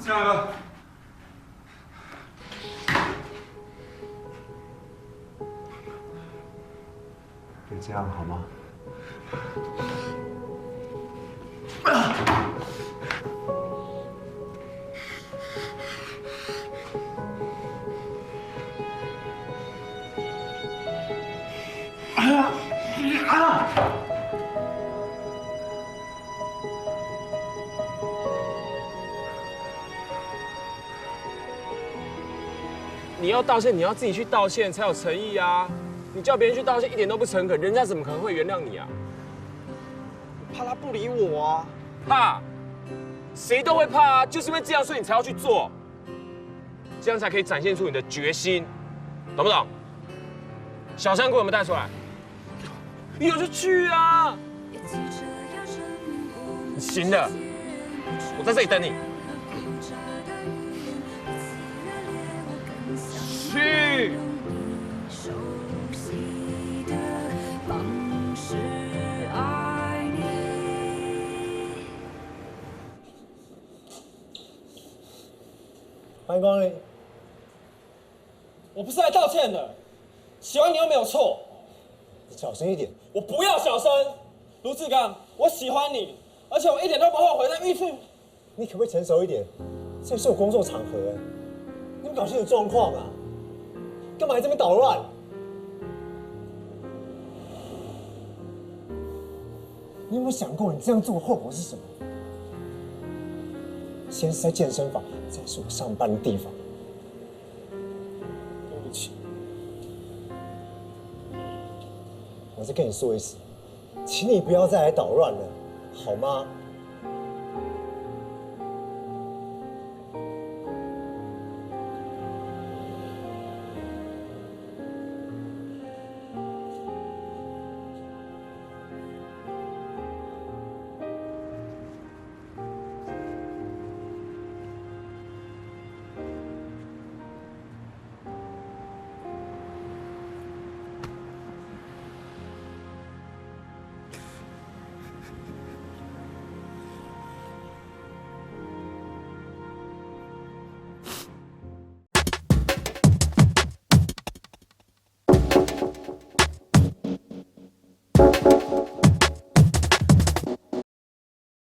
下来了。别这样好吗？你要道歉，你要自己去道歉才有诚意啊！你叫别人去道歉，一点都不诚恳，人家怎么可能会原谅你啊？怕他不理我啊！怕？谁都会怕啊！就是因为这样，所以你才要去做，这样才可以展现出你的决心，懂不懂？小香菇有没有带出来？有就去啊！你行的，我在这里等你。去。欢迎光临。我不是来道歉的，喜欢你又没有错。你小声一点。我不要小声。卢志刚，我喜欢你，而且我一点都不后悔在遇去。你可不可以成熟一点？这是我工作场合，你们搞清楚状况啊！干嘛在这边捣乱？你有没有想过，你这样做的后果是什么？先是在健身房，再是我上班的地方。对不起，我再跟你说一次，请你不要再来捣乱了，好吗？